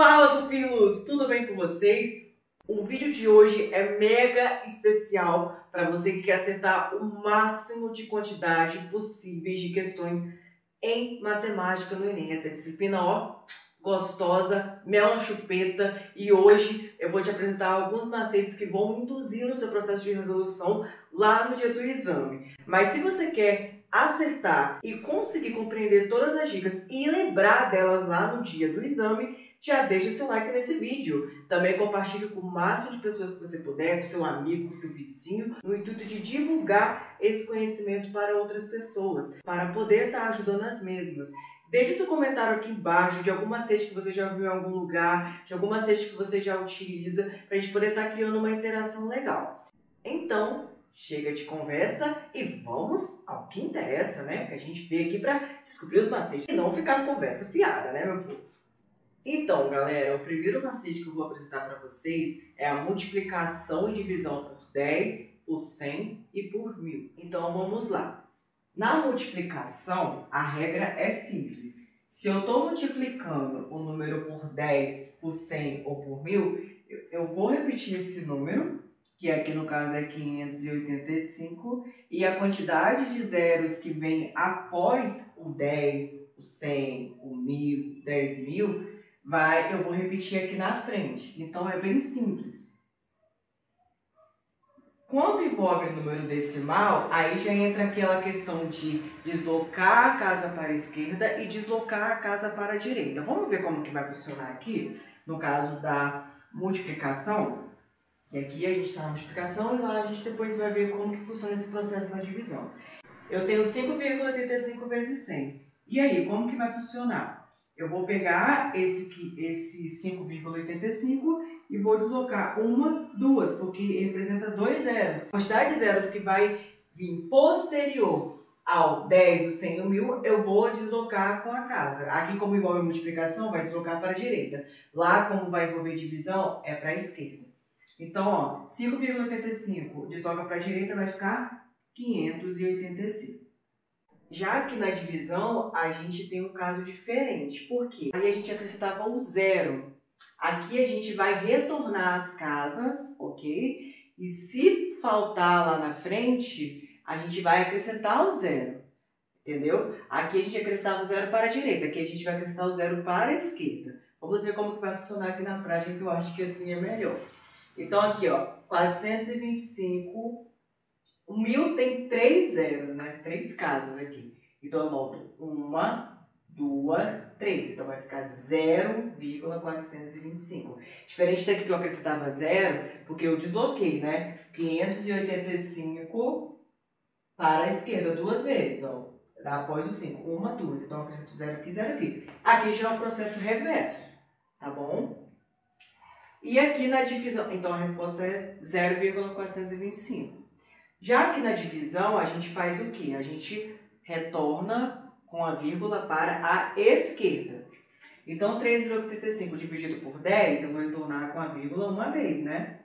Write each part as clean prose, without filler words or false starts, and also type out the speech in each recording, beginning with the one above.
Fala, pupilos! Tudo bem com vocês? O vídeo de hoje é mega especial para você que quer acertar o máximo de quantidade possíveis de questões em matemática no Enem. Essa disciplina, ó, gostosa, mel na chupeta, e hoje eu vou te apresentar alguns macetes que vão induzir no seu processo de resolução lá no dia do exame. Mas se você quer acertar e conseguir compreender todas as dicas e lembrar delas lá no dia do exame, já deixa o seu like nesse vídeo. Também compartilhe com o máximo de pessoas que você puder, com seu amigo, com seu vizinho, no intuito de divulgar esse conhecimento para outras pessoas, para poder estar ajudando as mesmas. Deixe seu comentário aqui embaixo de algum macete que você já viu em algum lugar, de algum macete que você já utiliza, para a gente poder estar criando uma interação legal. Então, chega de conversa e vamos ao que interessa, né? Que a gente veio aqui para descobrir os macetes e não ficar conversa fiada, né, meu povo? Então, galera, o primeiro macete que eu vou apresentar para vocês é a multiplicação e divisão por 10, por 100 e por 1000. Então, vamos lá. Na multiplicação, a regra é simples. Se eu estou multiplicando o número por 10, por 100 ou por 1000, eu vou repetir esse número, que aqui no caso é 585, e a quantidade de zeros que vem após o 10, o 100, o 1000, 10.000, eu vou repetir aqui na frente. Então é bem simples. Quando envolve número decimal, aí já entra aquela questão de deslocar a casa para a esquerda e deslocar a casa para a direita. Vamos ver como que vai funcionar aqui, no caso da multiplicação. E aqui a gente está na multiplicação e lá a gente depois vai ver como que funciona esse processo na divisão. Eu tenho 5,85 vezes 100. E aí, como que vai funcionar? Eu vou pegar esse 5,85 e vou deslocar uma, duas, porque representa 2 zeros. A quantidade de zeros que vai vir posterior ao 10, o 100 e o 1000, eu vou deslocar com a casa. Aqui, como envolve multiplicação, vai deslocar para a direita. Lá, como vai envolver divisão, é para a esquerda. Então, ó, 5,85 desloca para a direita, vai ficar 585. Já que na divisão, a gente tem um caso diferente. Por quê? Aí a gente acrescentava um zero. Aqui a gente vai retornar as casas, ok? E se faltar lá na frente, a gente vai acrescentar o zero. Entendeu? Aqui a gente acrescentava o zero para a direita, aqui a gente vai acrescentar o zero para a esquerda. Vamos ver como que vai funcionar aqui na prática, que eu acho que assim é melhor. Então aqui, ó, 425... O 1000 tem 3 zeros, né? 3 casas aqui. Então eu volto 1, 2, 3. Então vai ficar 0,425. Diferente daqui que eu acrescentava zero, porque eu desloquei, né? 585 para a esquerda 2 vezes, ó. Após o 5. 1, 2. Então eu acrescento 0 aqui, 0 aqui. Aqui já é um processo reverso, tá bom? E aqui na divisão, então a resposta é 0,425. Já que na divisão, a gente faz o quê? A gente retorna com a vírgula para a esquerda. Então, 3,85 dividido por 10, eu vou retornar com a vírgula uma vez, né?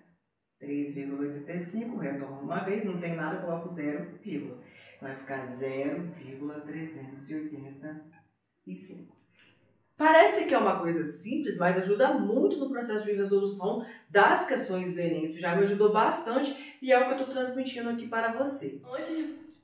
3,85, retorno uma vez, não tem nada, coloco 0, vírgula. Vai ficar 0,385. Parece que é uma coisa simples, mas ajuda muito no processo de resolução das questões do Enem. Isso já me ajudou bastante e é o que eu estou transmitindo aqui para vocês.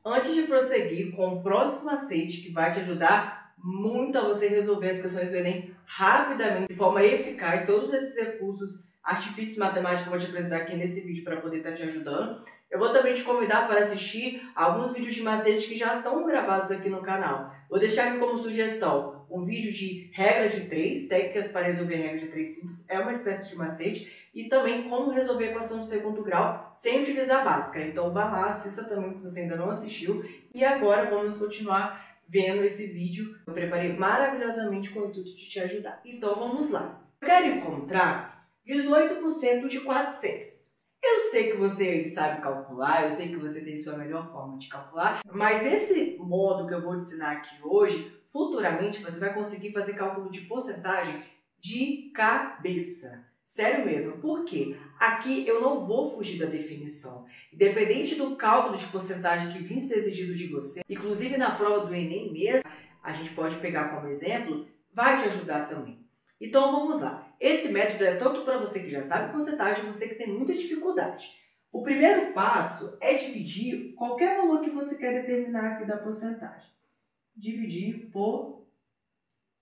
Antes de prosseguir com o próximo macete, que vai te ajudar muito a você resolver as questões do Enem rapidamente, de forma eficaz, todos esses recursos, artifícios matemáticos que eu vou te apresentar aqui nesse vídeo para poder estar te ajudando, eu vou também te convidar para assistir alguns vídeos de macetes que já estão gravados aqui no canal. Vou deixar aqui como sugestão um vídeo de regras de 3, técnicas para resolver regras de 3 simples, é uma espécie de macete, e também como resolver a equação de segundo grau sem utilizar a básica. Então vá lá, assista também se você ainda não assistiu. E agora vamos continuar vendo esse vídeo. Eu preparei maravilhosamente com o intuito de te ajudar. Então vamos lá. Eu quero encontrar 18% de 400. Eu sei que você sabe calcular, eu sei que você tem sua melhor forma de calcular, mas esse modo que eu vou te ensinar aqui hoje, futuramente você vai conseguir fazer cálculo de porcentagem de cabeça. Sério mesmo, por quê? Aqui eu não vou fugir da definição. Independente do cálculo de porcentagem que vir ser exigido de você, inclusive na prova do Enem mesmo, a gente pode pegar como exemplo, vai te ajudar também. Então vamos lá. Esse método é tanto para você que já sabe porcentagem, você que tem muita dificuldade. O primeiro passo é dividir qualquer valor que você quer determinar aqui da porcentagem. Dividir por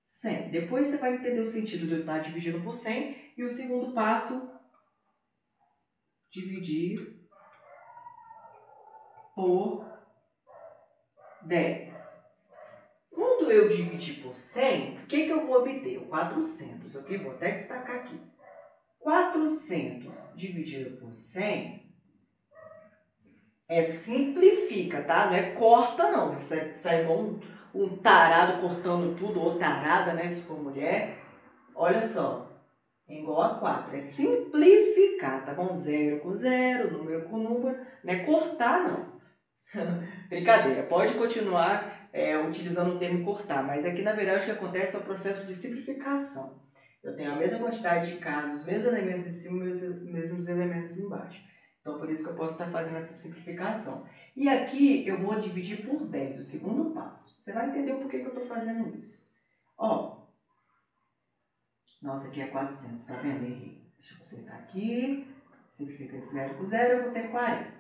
100. Depois você vai entender o sentido de eu estar dividindo por 100. E o segundo passo, dividir por 10. Quando eu dividir por 100, o que eu vou obter? O 400, ok? Vou até destacar aqui. 400 dividido por 100 simplifica, tá? Não é corta, não. Isso é igual um tarado cortando tudo, ou tarada, né? Se for mulher. Olha só. É igual a 4. É simplificar, tá bom? Zero com zero, número com número. Não é cortar, não. Brincadeira. Pode continuar utilizando o termo cortar, mas aqui, na verdade, o que acontece é o processo de simplificação. Eu tenho a mesma quantidade de casas, os mesmos elementos em cima e os mesmos elementos embaixo. Então, por isso que eu posso estar fazendo essa simplificação. E aqui eu vou dividir por 10, o segundo passo. Você vai entender o porquê que eu estou fazendo isso. Ó, nossa, aqui é 400, tá vendo? Errei. Deixa eu consertar aqui. Simplifica esse 0 com 0, eu vou ter 40.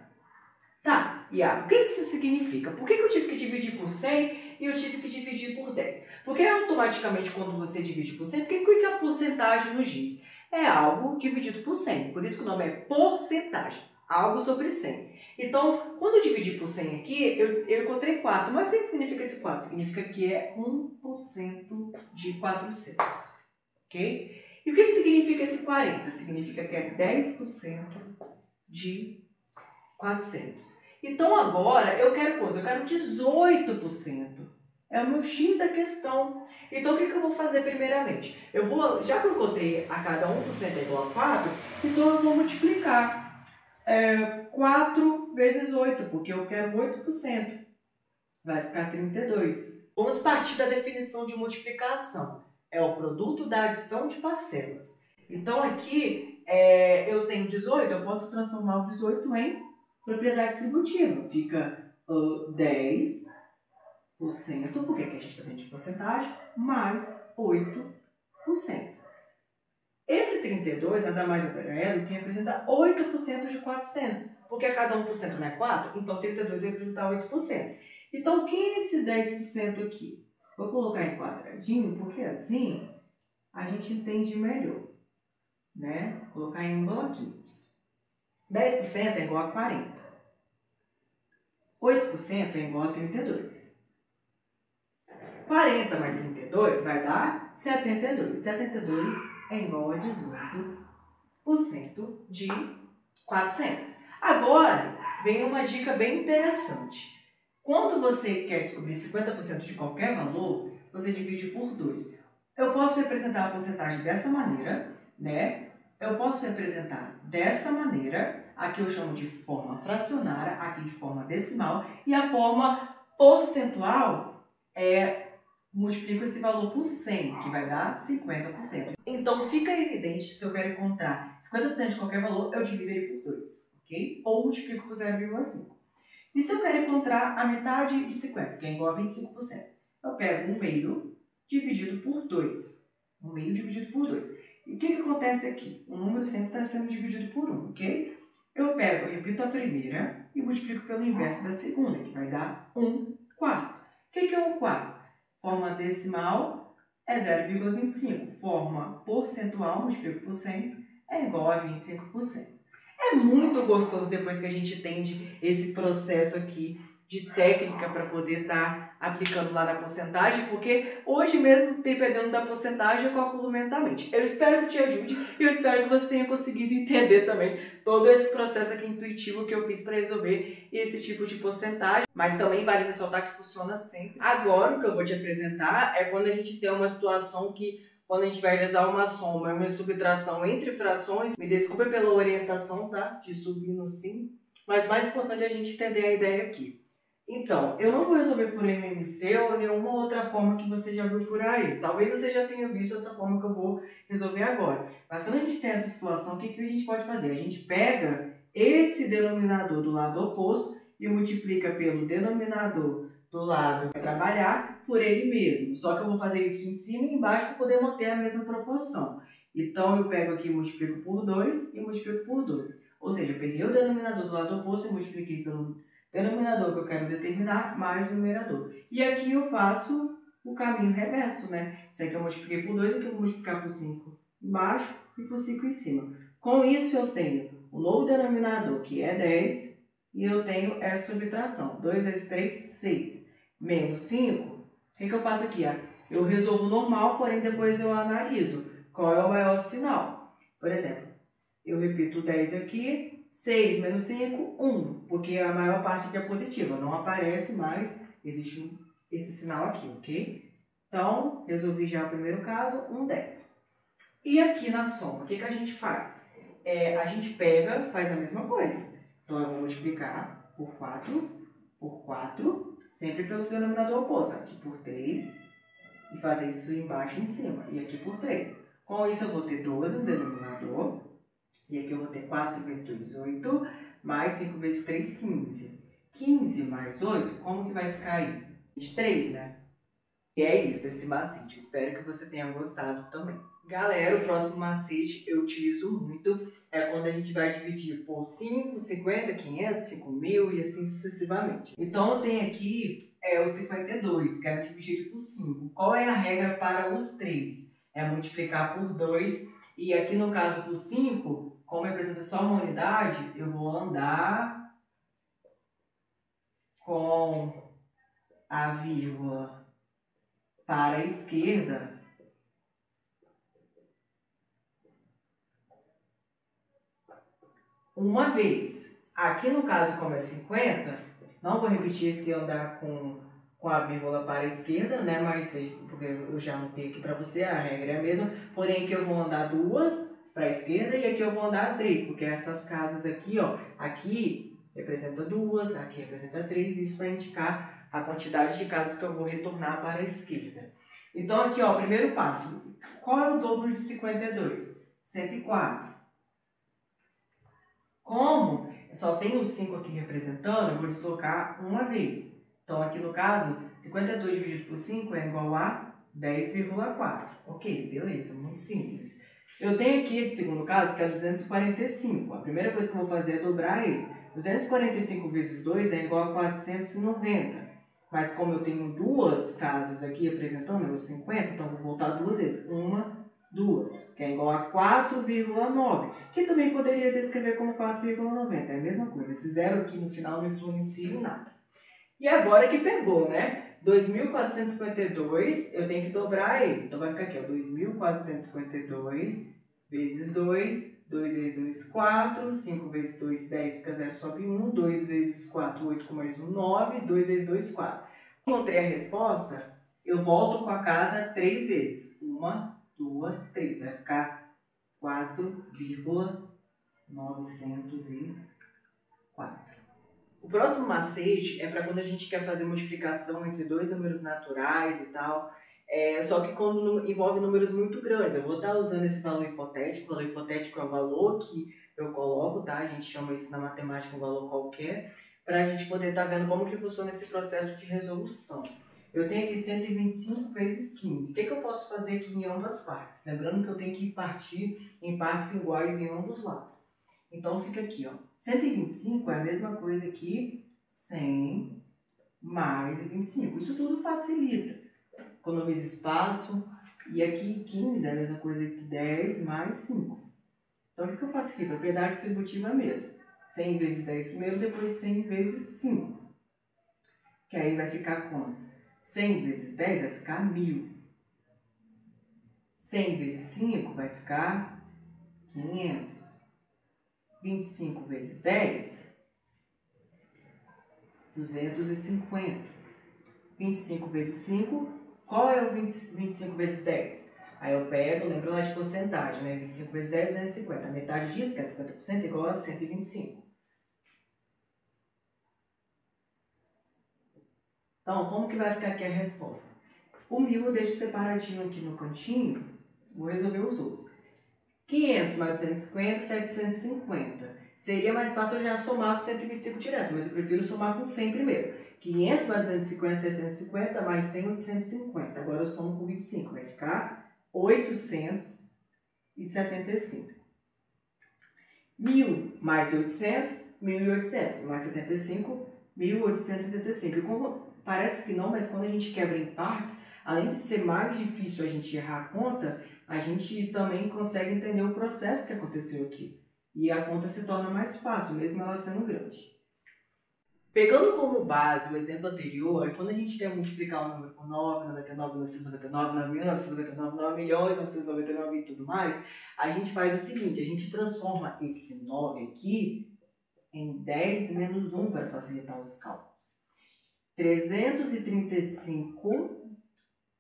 Tá, o que isso significa? Por que eu tive que dividir por 100 e eu tive que dividir por 10? Porque automaticamente quando você divide por 100, o que a porcentagem nos diz? É algo dividido por 100, por isso que o nome é porcentagem, algo sobre 100. Então, quando eu dividi por 100 aqui, eu encontrei 4, mas o que significa esse 4? Significa que é 1% de 400, ok? E o que significa esse 40? Significa que é 10% de 400. Então agora eu quero quantos? Eu quero 18%. É o meu X da questão. Então o que eu vou fazer primeiramente? Já que eu encontrei a cada 1% é igual a 4, então eu vou multiplicar 4 vezes 8, porque eu quero 8%. Vai ficar 32. Vamos partir da definição de multiplicação. É o produto da adição de parcelas. Então aqui eu tenho 18, eu posso transformar o 18 em propriedade distributiva. Fica 10%, porque aqui a gente está vendo de porcentagem, mais 8%. Esse 32 nada mais é do que representa 8% de 400, porque a cada 1% não é 4, então 32 representa 8%. Então, o que é esse 10% aqui? Vou colocar em quadradinho, porque assim a gente entende melhor, né? Vou colocar em bloquinhos. 10% é igual a 40. 8% é igual a 32. 40 mais 32 vai dar 72. 72 é igual a 18% de 400. Agora, vem uma dica bem interessante. Quando você quer descobrir 50% de qualquer valor, você divide por 2. Eu posso representar a porcentagem dessa maneira, né? Eu posso representar dessa maneira, aqui eu chamo de forma fracionária, aqui de forma decimal, e a forma percentual multiplico esse valor por 100, que vai dar 50%. Então fica evidente, se eu quero encontrar 50% de qualquer valor, eu divido ele por 2, ok? Ou multiplico por 0,5. E se eu quero encontrar a metade de 50, que é igual a 25%, eu pego 1 meio dividido por 2. 1 meio dividido por 2. E o que acontece aqui? O número sempre está sendo dividido por 1, ok? Eu repito a primeira e multiplico pelo inverso da segunda, que vai dar 1 quarto. O que é 1 quarto? Forma decimal é 0,25. Forma percentual, multiplico por 100, é igual a 25%. É muito gostoso depois que a gente entende esse processo aqui de técnica para poder estar aplicando lá na porcentagem, porque hoje mesmo, dependendo da porcentagem, eu calculo mentalmente. Eu espero que te ajude e eu espero que você tenha conseguido entender também todo esse processo aqui intuitivo que eu fiz para resolver esse tipo de porcentagem, mas também vale ressaltar que funciona sempre. Agora, o que eu vou te apresentar é quando a gente tem uma situação que quando a gente vai realizar uma soma e uma subtração entre frações, me desculpe pela orientação, tá? De subir no sim, mas mais importante é a gente entender a ideia aqui. Então, eu não vou resolver por MMC ou nenhuma outra forma que você já viu por aí. Talvez você já tenha visto essa forma que eu vou resolver agora. Mas quando a gente tem essa situação, o que a gente pode fazer? A gente pega esse denominador do lado oposto e multiplica pelo denominador do lado para trabalhar por ele mesmo. Só que eu vou fazer isso em cima e embaixo para poder manter a mesma proporção. Então, eu pego aqui e multiplico por 2 e multiplico por 2. Ou seja, eu peguei o denominador do lado oposto e multipliquei pelo denominador que eu quero determinar, mais o numerador. E aqui eu faço o caminho reverso, né? Isso aqui eu multipliquei por 2, aqui eu vou multiplicar por 5 embaixo e por 5 em cima. Com isso, eu tenho o novo denominador, que é 10, e eu tenho essa subtração. 2 vezes 3, 6. Menos 5. O que eu faço aqui? Eu resolvo normal, porém depois eu analiso qual é o maior sinal. Por exemplo, eu repito 10 aqui, 6 menos 5, 1, porque a maior parte aqui é positiva, não aparece mais, existe esse sinal aqui, ok? Então, resolvi já o primeiro caso, 1/10. E aqui na soma, o que a gente faz? A gente pega, faz a mesma coisa. Então, eu vou multiplicar por 4, sempre pelo denominador oposto, aqui por 3, e fazer isso embaixo e em cima, e aqui por 3. Com isso, eu vou ter 12 no denominador, e aqui eu vou ter 4 vezes 2, 8, mais 5 vezes 3, 15. 15 mais 8, como que vai ficar aí? 23, né? E é isso, esse macete. Espero que você tenha gostado também. Galera, o próximo macete eu utilizo muito quando a gente vai dividir por 5, 50, 500, 5.000 e assim sucessivamente. Então, eu tenho aqui o 52, quero dividir por 5. Qual é a regra para os 3? É multiplicar por 2. E aqui no caso por 5, como representa só uma unidade, eu vou andar com a vírgula para a esquerda uma vez. Aqui no caso, como é 50, não vou repetir esse andar com a vírgula para a esquerda, né? Mas porque eu já anotei aqui para você, a regra é a mesma. Porém, aqui eu vou andar 2 para a esquerda e aqui eu vou andar 3, porque essas casas aqui, ó, aqui representa 2, aqui representa 3, isso vai indicar a quantidade de casas que eu vou retornar para a esquerda. Então, aqui, ó, primeiro passo. Qual é o dobro de 52? 104. Como só tem o 5 aqui representando, eu vou deslocar uma vez. Então, aqui no caso, 52 dividido por 5 é igual a 10,4. Ok, beleza, muito simples. Eu tenho aqui esse segundo caso, que é 245. A primeira coisa que eu vou fazer é dobrar ele. 245 vezes 2 é igual a 490. Mas como eu tenho duas casas aqui representando, os 50, então eu vou voltar duas vezes. Uma, 2, que é igual a 4,9, que também poderia descrever como 4,90, é a mesma coisa. Esse zero aqui no final não influencia em nada. E agora que pegou, né? 2.452, eu tenho que dobrar ele. Então vai ficar aqui, ó, 2.452 vezes 2, 2 vezes 2, 4, 5 vezes 2, 10, fica 0, sobe 1, 2 vezes 4, 8 com mais 1, 9, 2 vezes 2, 4. Encontrei a resposta, eu volto com a casa 3 vezes. 1, 2, 3. Vai ficar 4,904. O próximo macete é para quando a gente quer fazer multiplicação entre dois números naturais e tal. Só que quando envolve números muito grandes. Eu vou estar usando esse valor hipotético. O valor hipotético é o valor que eu coloco, tá? A gente chama isso na matemática um valor qualquer, para a gente poder estar vendo como que funciona esse processo de resolução. Eu tenho aqui 125 vezes 15. O que eu posso fazer aqui em ambas partes? Lembrando que eu tenho que partir em partes iguais em ambos lados. Então, fica aqui, ó. 125 é a mesma coisa que 100 mais 25. Isso tudo facilita. Economiza espaço. E aqui 15 é a mesma coisa que 10 mais 5. Então, o que eu faço aqui? Propriedade distributiva mesmo. 100 vezes 10 primeiro, depois 100 vezes 5. Que aí vai ficar quantos? 100 vezes 10 vai ficar 1.000. 100 vezes 5 vai ficar 500. 25 vezes 10, 250. 25 vezes 5, qual é o 25 vezes 10? Aí eu pego, lembra lá de porcentagem, né? 25 vezes 10, 250. A metade disso, que é 50%, é igual a 125. Então, como que vai ficar aqui a resposta? O 1.000 eu deixo separadinho aqui no cantinho, vou resolver os outros. 500 mais 250, 750. Seria mais fácil eu já somar com 125 direto, mas eu prefiro somar com 100 primeiro. 500 mais 250, 750, mais 100, 850. Agora eu somo com 25, vai ficar 850. 1.875. 1.000 mais 800, 1.800. Mais 75, 1.875. E como parece que não, mas quando a gente quebra em partes, além de ser mais difícil a gente errar a conta, a gente também consegue entender o processo que aconteceu aqui. E a conta se torna mais fácil, mesmo ela sendo grande. Pegando como base o exemplo anterior, quando a gente quer multiplicar um número por 9, 99, 999, 9.999, 9.999 e tudo mais, a gente faz o seguinte, a gente transforma esse 9 aqui em 10 menos 1 para facilitar os cálculos. 335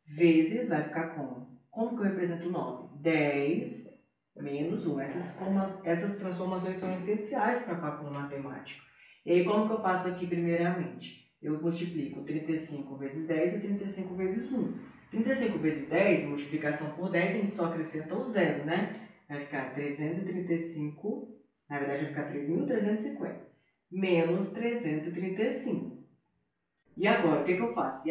vezes vai ficar como? Como que eu represento o 9? 10 menos 1. Essas transformações são essenciais para o cálculo matemático. E aí, como que eu faço aqui primeiramente? Eu multiplico 35 vezes 10 e 35 vezes 1. 35 vezes 10, multiplicação por 10, a gente só acrescenta o zero, né? Vai ficar 335, na verdade vai ficar 3.350, menos 335. E agora, o que eu faço?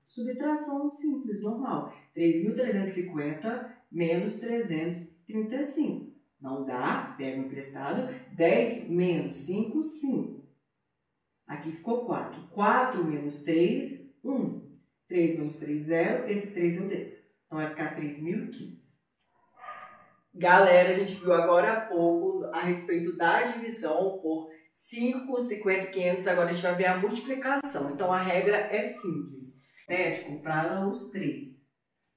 Subtração simples, normal. 3.350 menos 335. Não dá, pega o emprestado. 10 menos 5, 5. Aqui ficou 4. 4 menos 3, 1. 3 menos 3, 0. Esse 3 eu desço. Então vai ficar 3.015. Galera, a gente viu agora há pouco a respeito da divisão por 5, 50, 500. Agora a gente vai ver a multiplicação. Então a regra é simples, né? De comprar os 3.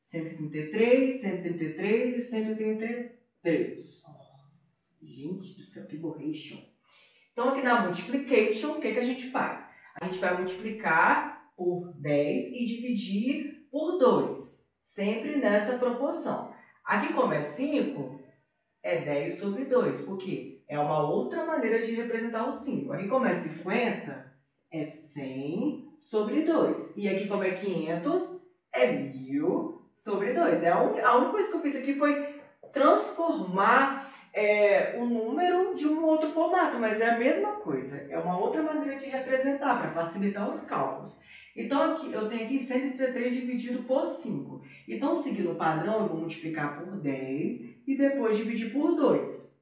133, 133 e 133. Nossa, gente do céu, que borration. Então, aqui na multiplication, o que a gente faz? A gente vai multiplicar por 10 e dividir por 2. Sempre nessa proporção. Aqui, como é 5, é 10 sobre 2. Por quê? É uma outra maneira de representar o 5. Aqui, como é 50, é 100 sobre 2. E aqui, como é 500, é 1.000 sobre 2. A única coisa que eu fiz aqui foi transformar o número de um outro formato, mas é a mesma coisa. É uma outra maneira de representar, para facilitar os cálculos. Então, aqui, eu tenho aqui 133 dividido por 5. Então, seguindo o padrão, eu vou multiplicar por 10 e depois dividir por 2.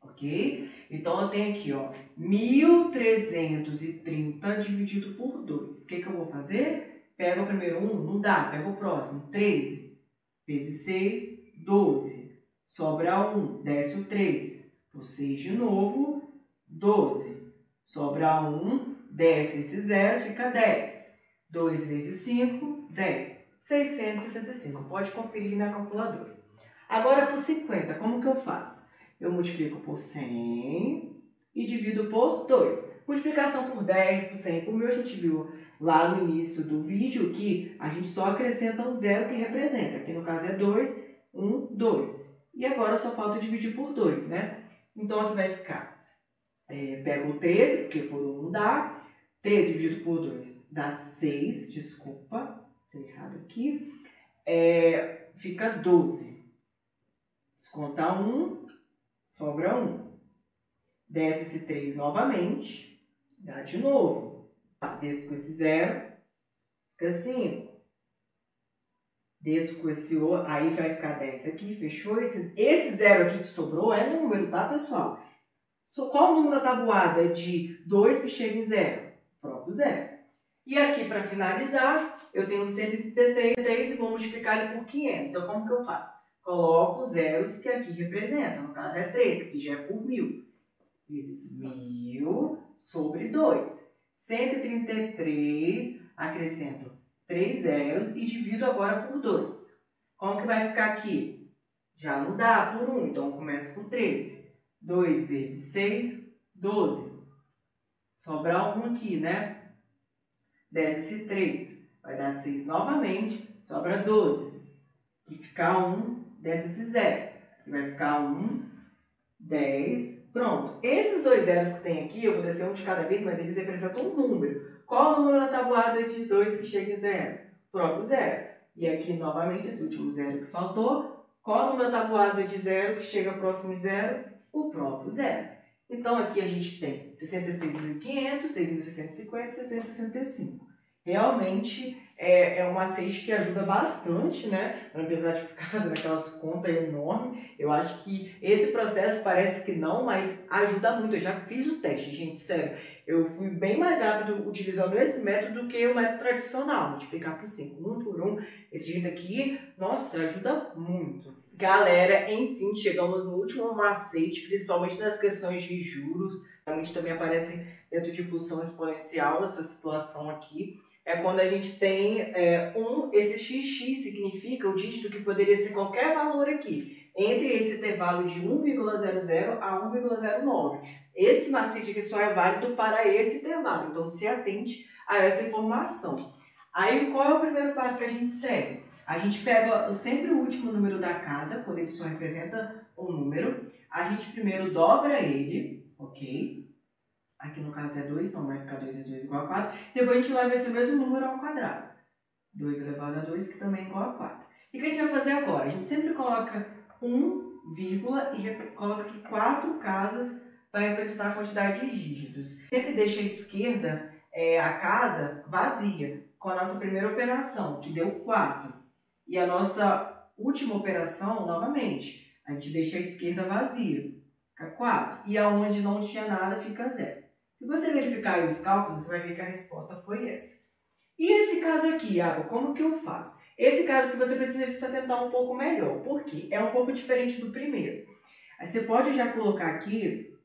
Ok? Então, eu tenho aqui, 1.330 dividido por 2. O que eu vou fazer? Pega o primeiro 1, não dá, pega o próximo. 13 vezes 6, 12. Sobra 1, desce o 3. Por 6 de novo, 12. Sobra 1, desce esse 0, fica 10. 2 vezes 5, 10. 665. Pode conferir na calculadora. Agora, por 50, como que eu faço? Eu multiplico por 100 e divido por 2. Multiplicação por 10, por 100, por 1.000, a gente viu lá no início do vídeo que a gente só acrescenta o zero que representa. Aqui no caso é 2, 1, 2. E agora só falta dividir por 2, né? Então aqui vai ficar, pega o 13, porque por 1 não dá. 13 dividido por 2 dá 6, desculpa, tá errado aqui. Fica 12. Desconta 1, sobra 1. Desce esse 3 novamente, dá de novo. Desço com esse 0, fica 5. Desço com esse outro, aí vai ficar 10 aqui, fechou? Esse 0 aqui que sobrou é número, tá, pessoal? Qual o número da tabuada de 2 que chega em 0? O próprio 0. E aqui, para finalizar, eu tenho 133 e vou multiplicar ele por 500. Então, como que eu faço? Coloco os zeros que aqui representam. No caso, é 3, que aqui já é por 1.000. Vezes 1.000 sobre 2. 133, acrescento 3 zeros e divido agora por 2. Como que vai ficar aqui? Já não dá por 1, então eu começo com 13. 2 vezes 6, 12. Sobra 1 aqui, né? Desce esse 3. Vai dar 6 novamente, sobra 12. Aqui fica 1, desce esse 0. Aqui vai ficar 1, 10, pronto. Esses dois zeros que tem aqui, eu vou descer um de cada vez, mas eles representam um número. Qual o número na tabuada de 2 que chega em 0? O próprio 0. E aqui, novamente, esse último 0 que faltou. Qual o número na tabuada de 0 que chega próximo de 0? O próprio 0. Então, aqui a gente tem 66.500, 6.650 e 665. Realmente, é um macete que ajuda bastante, né? Apesar de ficar fazendo aquelas contas enormes, eu acho que esse processo parece que não, mas ajuda muito. Eu já fiz o teste, gente, sério. Eu fui bem mais rápido utilizando esse método do que o método tradicional, multiplicar por 5, 1 por 1. Esse jeito aqui, nossa, ajuda muito. Galera, enfim, chegamos no último macete, principalmente nas questões de juros. Realmente também aparece dentro de função exponencial essa situação aqui. É quando a gente tem esse xx significa o dígito que poderia ser qualquer valor aqui, entre esse intervalo de 1,00 a 1,09. Esse macete aqui só é válido para esse intervalo, então se atente a essa informação. Aí qual é o primeiro passo que a gente segue? A gente pega sempre o último número da casa, quando ele só representa um número. A gente primeiro dobra ele, ok? Aqui no caso é 2, então vai ficar 2 vezes 2 igual a 4. Depois a gente leva esse mesmo número ao quadrado. 2 elevado a 2, que também é igual a 4. E o que a gente vai fazer agora? A gente sempre coloca 1, vírgula, e coloca aqui 4 casas para representar a quantidade de dígitos. Sempre deixa à esquerda a casa vazia, com a nossa primeira operação, que deu 4. E a nossa última operação, novamente, a gente deixa a esquerda vazia, fica 4. E aonde não tinha nada, fica 0. Se você verificar aí os cálculos, você vai ver que a resposta foi essa. E esse caso aqui, Iago, como que eu faço? Esse caso que você precisa se atentar um pouco melhor. Por quê? É um pouco diferente do primeiro. Aí você pode já colocar aqui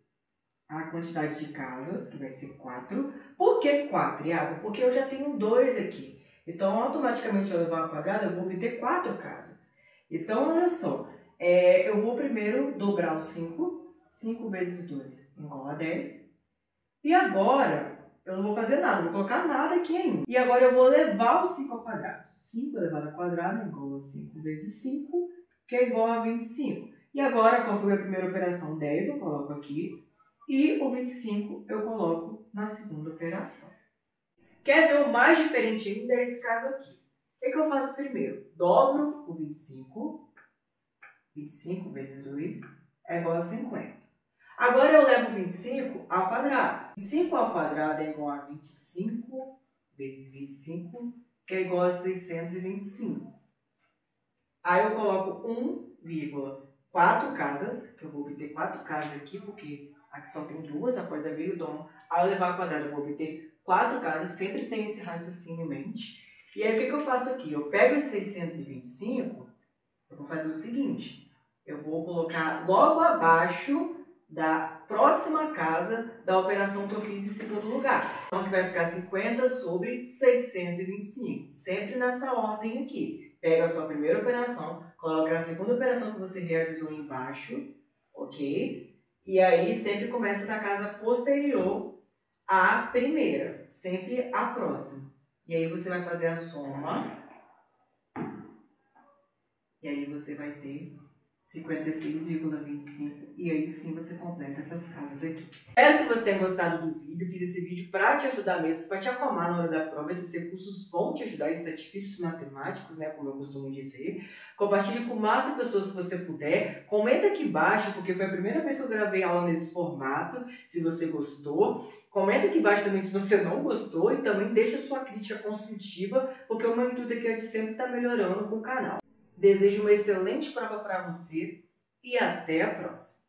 a quantidade de casas, que vai ser 4. Por que 4, Iago? Porque eu já tenho 2 aqui. Então, automaticamente, ao levar ao quadrado, eu vou obter 4 casas. Então, olha só. Eu vou primeiro dobrar o 5. 5 vezes 2 igual a 10. E agora, eu não vou fazer nada, não vou colocar nada aqui ainda. E agora eu vou levar o 5 ao quadrado. 5 elevado ao quadrado é igual a 5 vezes 5, que é igual a 25. E agora, qual foi a primeira operação? 10 eu coloco aqui. E o 25 eu coloco na segunda operação. Quer ver o mais diferente ainda desse caso aqui? O que eu faço primeiro? Dobro o 25. 25 vezes 2 é igual a 50. Agora eu levo 25 ao quadrado. 25 ao quadrado é igual a 25 vezes 25, que é igual a 625. Aí eu coloco 1,4 casas, que eu vou obter 4 casas aqui, porque aqui só tem 2 após a vírgula. Então, ao levar ao quadrado, eu vou obter 4 casas. Sempre tem esse raciocínio em mente. E aí, o que eu faço aqui? Eu pego esse 625, eu vou fazer o seguinte. Eu vou colocar logo abaixo da próxima casa da operação que eu fiz em segundo lugar. Então, aqui vai ficar 50 sobre 625. Sempre nessa ordem aqui. Pega a sua primeira operação, coloca a segunda operação que você realizou embaixo, ok? E aí, sempre começa da casa posterior à primeira. Sempre a próxima. E aí, você vai fazer a soma. E aí, você vai ter 56,25 e aí sim você completa essas casas aqui. Espero que você tenha gostado do vídeo. Fiz esse vídeo para te ajudar mesmo, para te acalmar na hora da prova. Esses recursos vão te ajudar, esses artifícios matemáticos, né, como eu costumo dizer. Compartilhe com o máximo de pessoas que você puder. Comenta aqui embaixo, porque foi a primeira vez que eu gravei aula nesse formato, se você gostou. Comenta aqui embaixo também se você não gostou e também deixa sua crítica construtiva, porque o meu intuito aqui é de sempre estar melhorando com o canal. Desejo uma excelente prova para você e até a próxima!